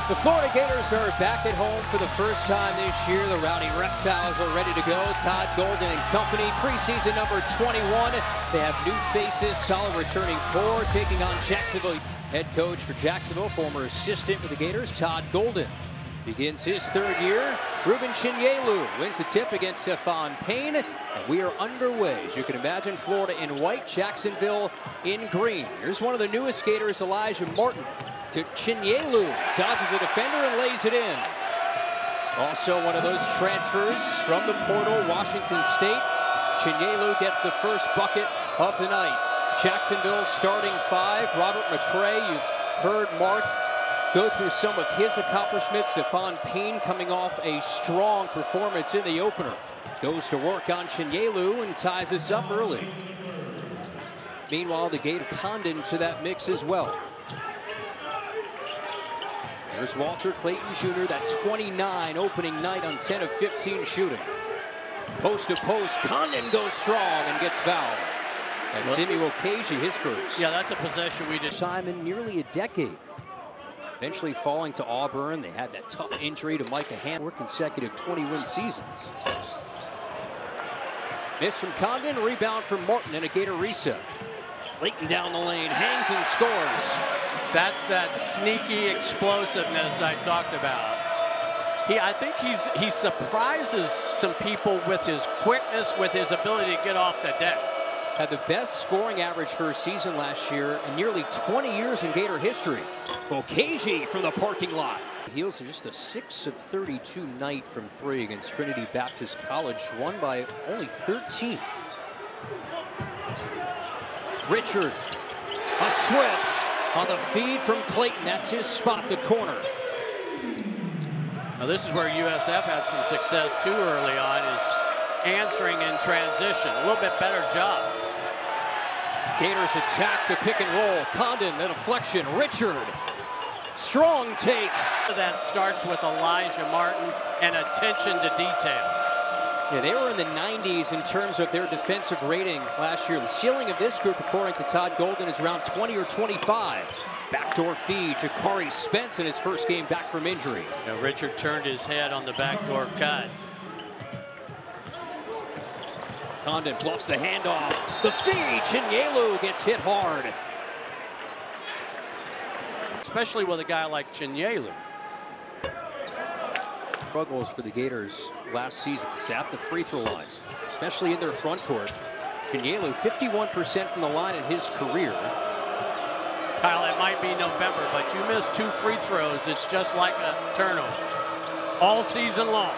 The Florida Gators are back at home for the first time this year. The Rowdy Reptiles are ready to go. Todd Golden and company, preseason number 21. They have new faces, solid returning core, taking on Jacksonville. Head coach for Jacksonville, former assistant with the Gators, Todd Golden, begins his third year. Ruben Chinyelu wins the tip against Stefan Payne, and we are underway. As you can imagine, Florida in white, Jacksonville in green. Here's one of the newest Gators, Elijah Martin, to Chinyelu, dodges the defender and lays it in. Also one of those transfers from the portal, Washington State. Chinyelu gets the first bucket of the night. Jacksonville starting five, Robert McCray. You've heard Mark go through some of his accomplishments. Stefan Payne coming off a strong performance in the opener. Goes to work on Chinyelu and ties us up early. Meanwhile, the Gator Condon to that mix as well. There's Walter Clayton Jr., that 29 opening night on 10 of 15 shooting. Post to post, Condon goes strong and gets fouled. And Simi Wokeji, his first. Yeah, that's a possession we did. Time in nearly a decade. Eventually falling to Auburn. They had that tough injury to Micah Ham. 4 consecutive 20-win seasons. Miss from Condon, rebound from Martin, and a Gator reset. Clayton down the lane, hangs and scores. That's that sneaky explosiveness I talked about. I think he surprises some people with his quickness, with his ability to get off the deck. Had the best scoring average for a season last year in nearly 20 years in Gator history. Wokeji from the parking lot. Heels are just a 6 of 32 night from 3 against Trinity Baptist College, won by only 13. Richard, a swish on the feed from Clayton. That's his spot, the corner. Now this is where USF had some success too early on, is answering in transition. A little bit better job. Gators attack the pick and roll. Condon, the deflection. Richard, strong take. That starts with Elijah Martin and attention to detail. Yeah, they were in the 90s in terms of their defensive rating last year. The ceiling of this group, according to Todd Golden, is around 20 or 25. Backdoor feed, Jakari Spence in his first game back from injury. Now Richard turned his head on the backdoor cut. Condon bluffs the handoff. The feed, Chinyelu gets hit hard. Especially with a guy like Chinyelu. Struggles for the Gators last season. It's at the free throw line, especially in their front court. Chinyelu, 51% from the line in his career. Kyle, it might be November, but you miss 2 free throws. It's just like a turnover all season long.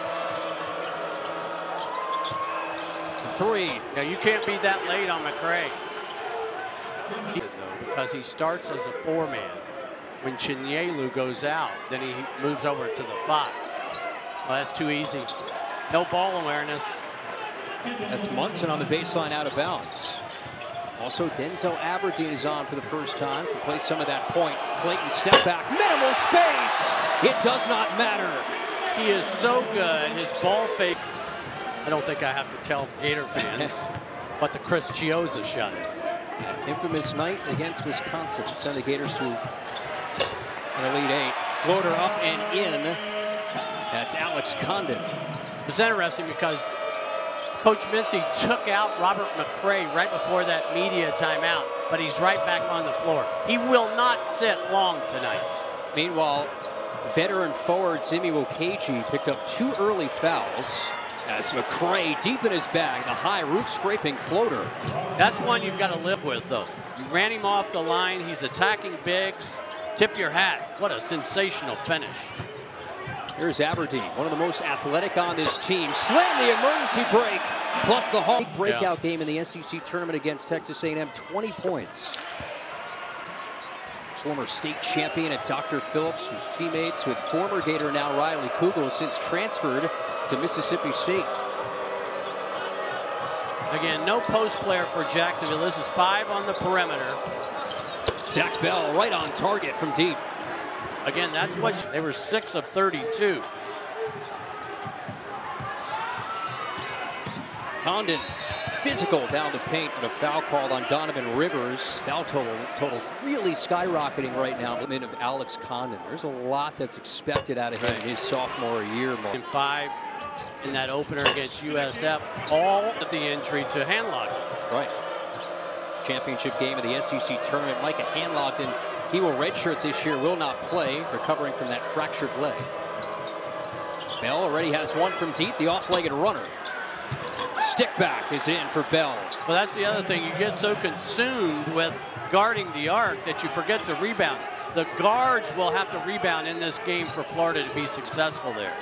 3. Now you can't be that late on McCray. Because he starts as a 4-man. When Chinyelu goes out, then he moves over to the 5. Well, that's too easy. No ball awareness. That's Munson on the baseline out of bounds. Also, Denzel Aberdeen is on for the first time. Can play some of that point. Clayton step back, minimal space. It does not matter. He is so good. His ball fake. I don't think I have to tell Gator fans what the Chris Chiozza shot is. An infamous night against Wisconsin. Send the Gators to an Elite 8. Floater up and in. That's Alex Condon. It's interesting because Coach Mincy took out Robert McCray right before that media timeout, but he's right back on the floor. He will not sit long tonight. Meanwhile, veteran forward Simi Wokeji picked up 2 early fouls as McCray deep in his bag, the high roof scraping floater. That's one you've got to live with, though. You ran him off the line. He's attacking bigs. Tip your hat. What a sensational finish. Here's Aberdeen, one of the most athletic on this team. Slam the emergency break, plus the Hawk breakout game in the SEC tournament against Texas A&M, 20 points. Former state champion at Dr. Phillips, who's teammates with former Gator now Riley Kugel, since transferred to Mississippi State. Again, no post player for Jacksonville. This is 5 on the perimeter. Zach Bell right on target from deep. Again, that's what they were 6 of 32. Condon physical down the paint, and a foul called on Donovan Rivers. Foul totals really skyrocketing right now. Of Alex Condon. There's a lot that's expected out of him in his sophomore year. In 5 in that opener against USF, all of the injury to Hanlock. Right. Championship game of the SEC tournament. Micah Hanlock, he will redshirt this year, will not play, recovering from that fractured leg. Bell already has one from deep, the off-legged runner. Stick back is in for Bell. Well, that's the other thing. You get so consumed with guarding the arc that you forget to rebound. The guards will have to rebound in this game for Florida to be successful there.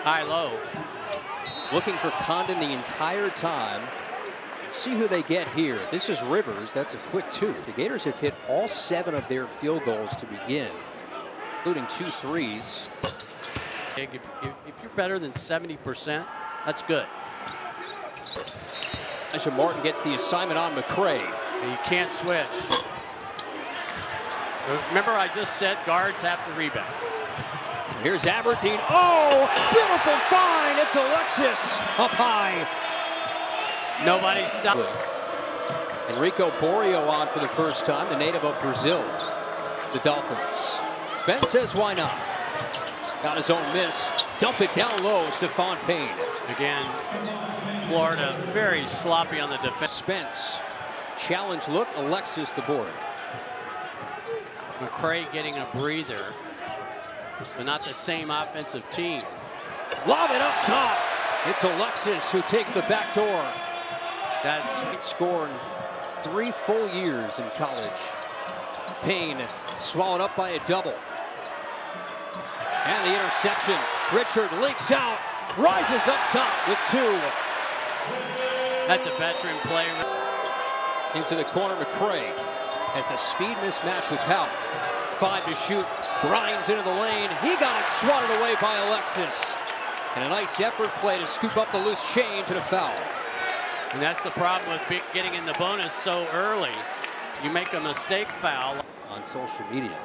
High-low. Looking for Condon the entire time. See who they get here. This is Rivers. That's a quick 2. The Gators have hit all 7 of their field goals to begin, including 2 threes. If you're better than 70%, that's good. Asha Martin gets the assignment on McCray. You can't switch. Remember, I just said guards have to rebound. Here's Aberdeen. Oh, beautiful find. It's Alexis up high. Nobody stopped. Enrico Borio on for the first time, the native of Brazil. The Dolphins. Spence says, why not? Got his own miss. Dump it down low, Stephon Payne. Again, Florida very sloppy on the defense. Spence, challenge look, Alexis the board. McCray getting a breather, but not the same offensive team. Lob it up top. It's Alexis who takes the back door. That's scored 3 full years in college. Payne swallowed up by a double. And the interception. Richard leaks out, rises up top with 2. That's a veteran play. Into the corner, McCray has the speed mismatch with Howell. 5 to shoot, grinds into the lane. He got it swatted away by Alexis. And a nice effort play to scoop up the loose change and a foul. And that's the problem with getting in the bonus so early. You make a mistake foul. On social media.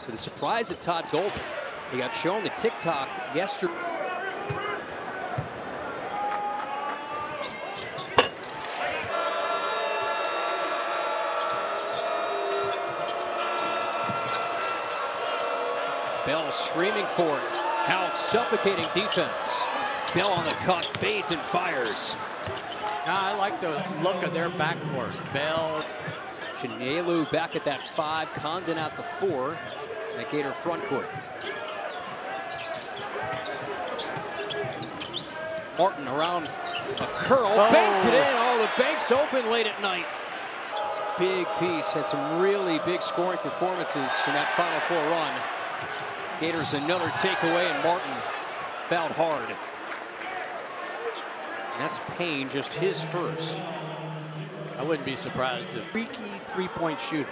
To the surprise of Todd Golden, he got shown the TikTok yesterday. Bell screaming for it. How suffocating defense. Bell on the cut, fades and fires. I like the look of their backcourt. Bell. Chinyelu back at that 5, Condon at the 4. That Gator front court. Martin around a curl, banked it in. Oh, the bank's open late at night. It's a big piece. Had some really big scoring performances in that Final Four run. Gators another takeaway, and Martin fouled hard. And that's Payne, just his first. I wouldn't be surprised if freaky 3-point shooter.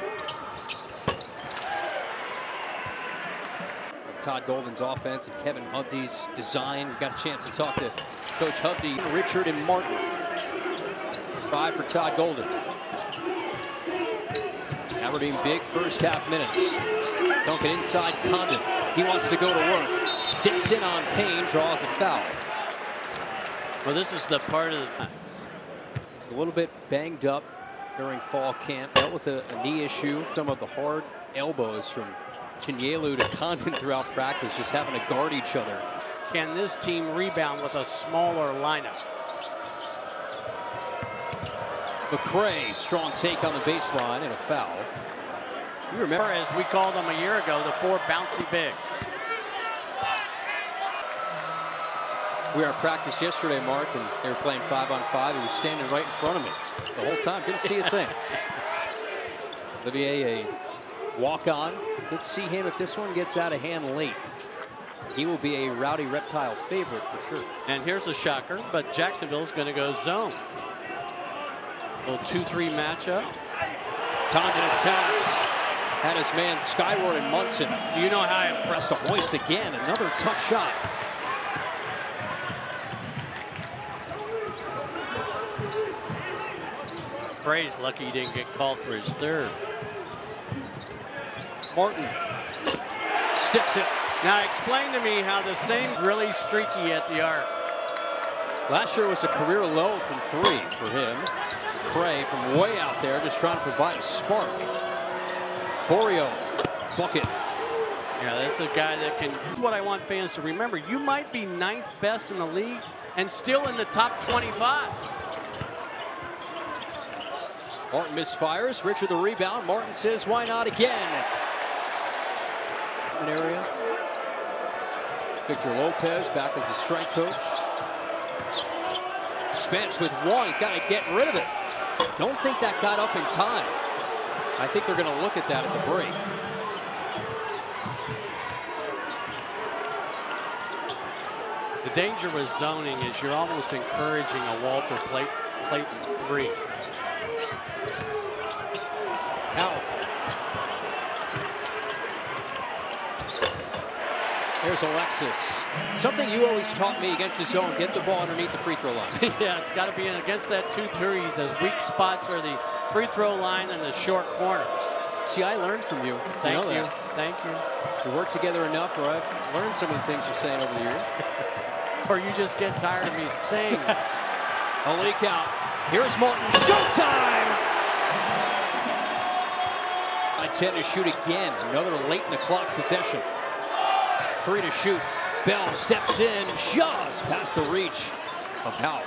Todd Golden's offense and Kevin Hovde's design. We got a chance to talk to Coach Hovde, Richard, and Martin. 5 for Todd Golden. Aberdeen big first half minutes. Dunk it inside Condon. He wants to go to work. Dips in on Payne, draws a foul. Well, this is the part of the times. He's a little bit banged up during fall camp. Dealt with a knee issue. Some of the hard elbows from Chinyelu to Condon throughout practice, just having to guard each other. Can this team rebound with a smaller lineup? McCray, strong take on the baseline and a foul. You remember, as we called them a year ago, the 4 bouncy bigs. We were at practice yesterday, Mark, and they were playing 5-on-5. He was standing right in front of me the whole time. Didn't see a thing. Olivier, a walk-on. Let's see him if this one gets out of hand late. He will be a Rowdy Reptile favorite for sure. And here's a shocker, but Jacksonville's going to go zone. A little 2-3 matchup. Condon attacks. Had his man skyward and Munson. You know how I Pressed to hoist again. Another tough shot. Frey's lucky he didn't get called for his 3rd. Martin sticks it. Now explain to me how the same really streaky at the arc. Last year was a career low from 3 for him. Cray from way out there just trying to provide a spark. Borio, bucket. Yeah, that's a guy that can. What I want fans to remember, you might be 9th best in the league and still in the top 25. Martin misfires. Richard the rebound. Martin says, why not again? An area. Victor Lopez back as the strength coach. Spence with 1. He's got to get rid of it. Don't think that got up in time. I think they're going to look at that at the break. The danger with zoning is you're almost encouraging a Walter Clayton 3. Now, there's Alexis. Something you always taught me against the zone, get the ball underneath the free throw line. Yeah, it's got to be in against that 2-3. The weak spots are the free throw line and the short corners. See, I learned from you. Thank you. Thank you. We work together enough where I've learned some of the things you're saying over the years. Or you just get tired of me saying it. A leak out. Here's Martin. Showtime! I 10 to shoot again. Another late in the clock possession. 3 to shoot. Bell steps in just past the reach of Houck.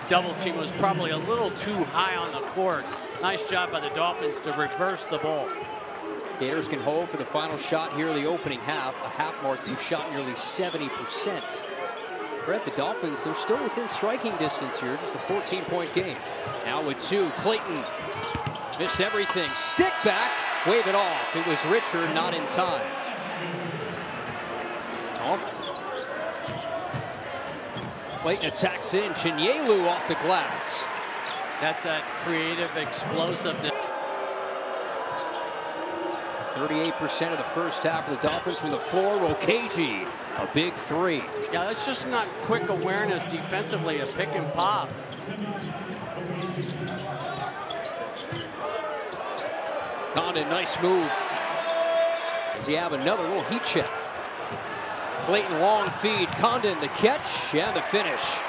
Double team was probably a little too high on the court. Nice job by the Dolphins to reverse the ball. Gators can hold for the final shot here in the opening half. A half mark, they've shot nearly 70%. Brett, the Dolphins, they're still within striking distance here. Just a 14-point game. Now with 2, Clayton missed everything. Stick back, wave it off. It was Richard, not in time. Clayton attacks in. Chinyelu off the glass. That's that creative explosiveness. 38% of the first half of the Dolphins from the floor. Rokeji, a big 3. Yeah, that's just not quick awareness defensively, a pick and pop. Condon, nice move. Does he have another little heat check? Clayton, long feed. Condon, the catch and the finish.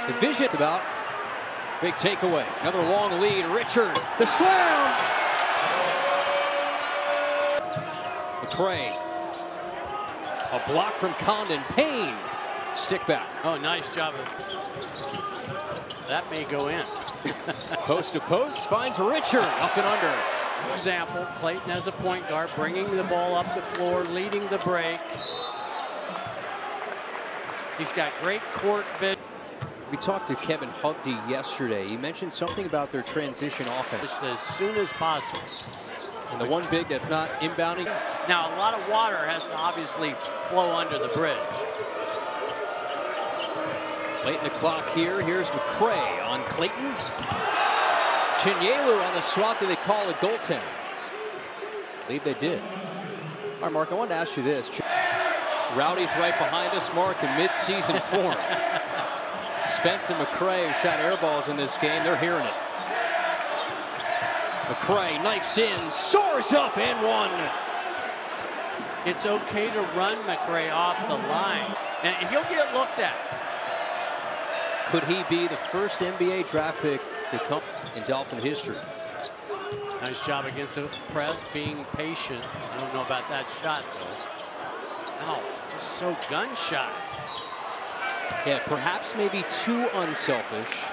The vision about. Big takeaway. Another long lead. Richard, the slam. McCray. A block from Condon. Payne. Stick back. Oh, nice job. That may go in. Post to post. Finds Richard. Up and under. Example, Clayton as a point guard, bringing the ball up the floor, leading the break. He's got great court vision. We talked to Kevin Hugdy yesterday. He mentioned something about their transition offense. As soon as possible. And the one big that's not inbounding. Now, a lot of water has to obviously flow under the bridge. Late in the clock here. Here's McCray on Clayton. Chinyelu on the swat. Do they call a goaltend? I believe they did. All right, Mark, I wanted to ask you this. Rowdy's right behind us, Mark, in mid-season form. Spence and McCray, who shot air balls in this game, they're hearing it. McCray knifes in, soars up and 1. It's okay to run McCray off the line, and he'll get looked at. Could he be the first NBA draft pick to come in Dolphin history? Nice job against the press, being patient. I don't know about that shot, though. Oh, just so gun-shy. Yeah, perhaps maybe too unselfish.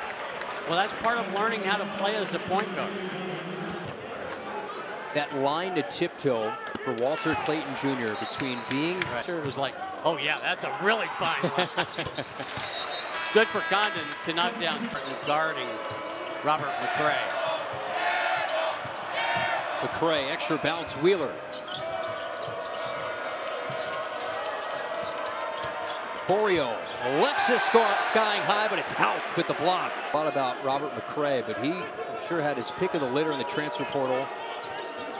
Well, that's part of learning how to play as a point guard. That line to tiptoe for Walter Clayton Jr. between being... Right. It was like, oh yeah, that's a really fine line. Good for Condon to knock down guarding Robert McCray. McCray, extra bounce, Wheeler. Borio, Alexis skying high, but it's Houck with the block. Thought about Robert McCray, but he sure had his pick of the litter in the transfer portal.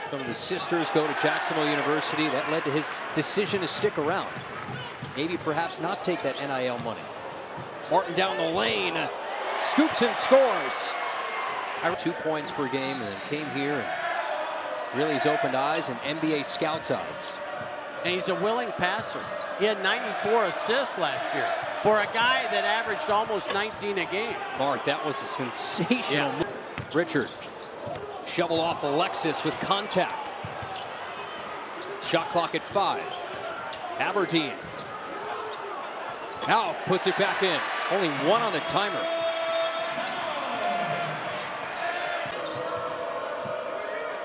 Some of his sisters go to Jacksonville University. That led to his decision to stick around. Maybe perhaps not take that NIL money. Martin down the lane, scoops and scores. 2 points per game, and then came here and really has opened eyes and NBA scouts' eyes. And he's a willing passer. He had 94 assists last year. for a guy that averaged almost 19 a game. Mark, that was a sensational move. Richard, shovel off Alexis with contact. Shot clock at 5. Aberdeen. Now puts it back in. Only 1 on the timer.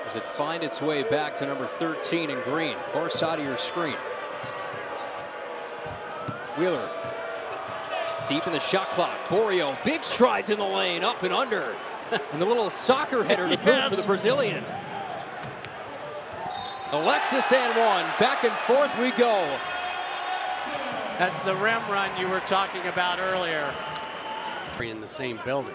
Does it find its way back to number 13 in green? Far side of your screen. Wheeler. Deep in the shot clock. Borio, big strides in the lane, up and under. And the little soccer header to boot for the Brazilian. Alexis and 1. Back and forth we go. That's the rim run you were talking about earlier. In the same building.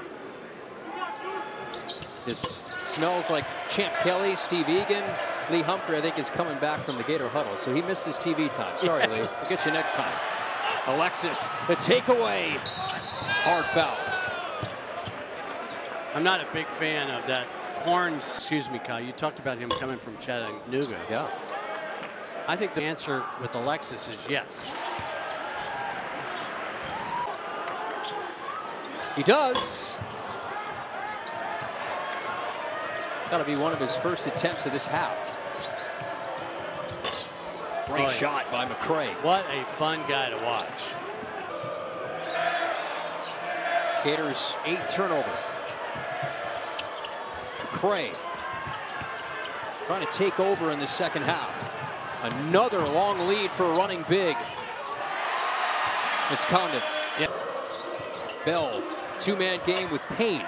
This smells like Champ Kelly, Steve Egan. Lee Humphrey, I think, is coming back from the Gator huddle, so he missed his TV time. Sorry, Lee. We'll get you next time. Alexis, the takeaway. Hard foul. I'm not a big fan of that Horns. Excuse me, Kyle. You talked about him coming from Chattanooga. Yeah. I think the answer with Alexis is yes. He does. Got to be one of his first attempts of this half. Great shot by McCray. What a fun guy to watch. Gators 8th turnover. McCray trying to take over in the second half. Another long lead for running big. It's Condon. Yep. Bell, 2-man game with Payne.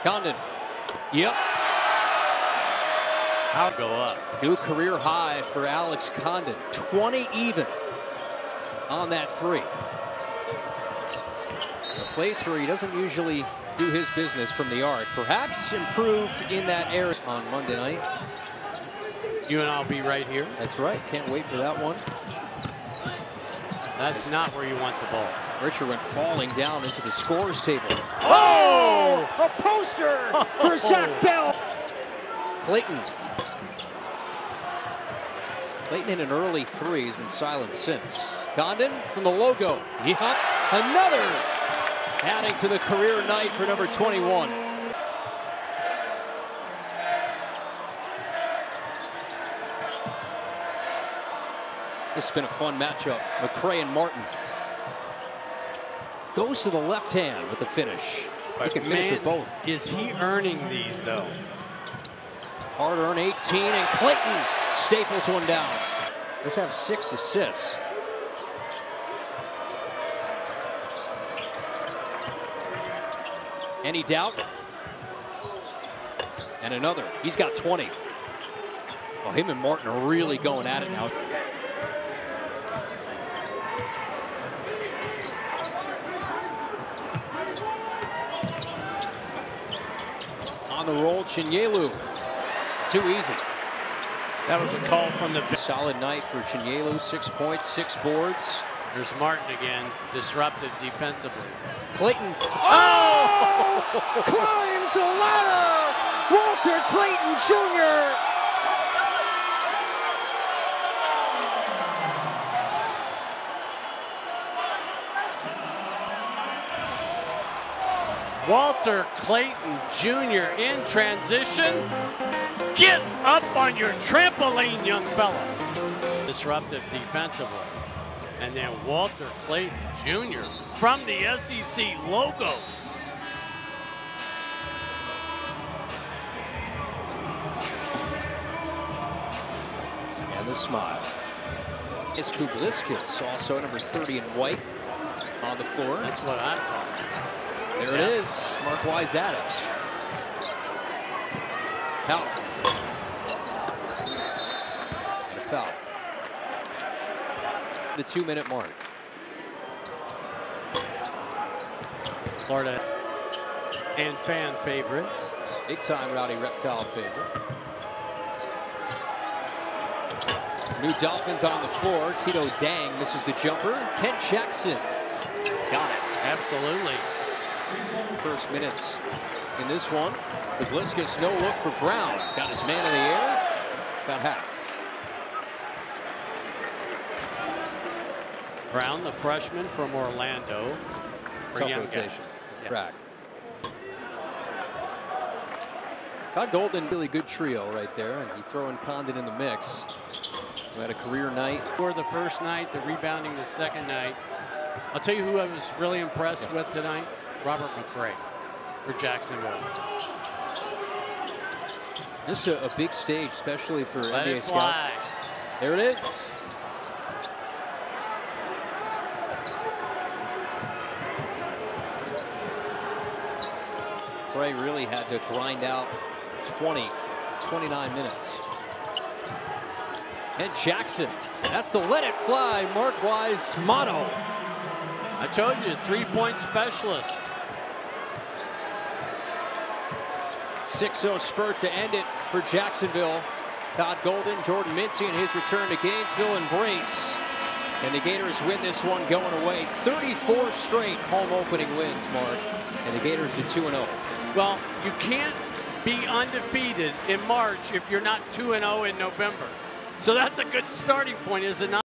Condon. Yep. I'll go up. New career high for Alex Condon. 20 even on that 3. A place where he doesn't usually do his business from the arc. Perhaps improved in that area on Monday night. You and I'll be right here. That's right. Can't wait for that one. That's not where you want the ball. Richard went falling down into the scores table. Oh! A poster for Zach Bell. Clayton. Clayton in an early 3. He's been silent since. Condon from the logo. Yep. Another. Adding to the career night for number 21. This has been a fun matchup. McCray and Martin. Goes to the left hand with the finish. He can finish with both. Is he earning these, though? Hard-earned 18, and Clayton staples one down. Let's have 6 assists. Any doubt? And another. He's got 20. Well, him and Martin are really going at it now. On the roll, Chinyelu. Too easy. That was a call from the... Solid night for Chinyelu. 6 points, 6 boards. There's Martin again, disruptive defensively. Clayton. Oh! Climbs the ladder! Walter Clayton Jr. Walter Clayton Jr. in transition. Get up on your trampoline, young fella. Disruptive defensively. And then Walter Clayton Jr. from the SEC logo. And the smile. It's Kubliskas, also number 30 in white, on the floor. That's what I'm talking about. There it is, Mark Wise-Adams. Foul. And a foul. The 2-minute mark. Florida and fan favorite. Big time Rowdy Reptile favorite. New Dolphins on the floor. Tito Dang misses the jumper. Kent Jackson got it. Absolutely. First minutes in this one. The Bliskus, no look for Brown. Got his man in the air. Got hacked. Brown, the freshman from Orlando. Tough rotation. Crack. Todd Golden, really good trio right there. And you throw in Condon in the mix. We had a career night. For the first night, the rebounding the second night. I'll tell you who I was really impressed with tonight. Robert McRae for Jacksonville. This is a big stage, especially for Let NBA it fly. scouts. There it is. Bray really had to grind out 29 minutes. And Jackson, that's the let it fly, Mark Wise motto. I told you, 3-point specialist. 6-0 spurt to end it for Jacksonville. Todd Golden, Jordan Mincy in his return to Gainesville embrace. And the Gators win this one going away. 34 straight home opening wins, Mark. And the Gators to 2-0. Well, you can't be undefeated in March if you're not 2-0 in November. So that's a good starting point, is it not?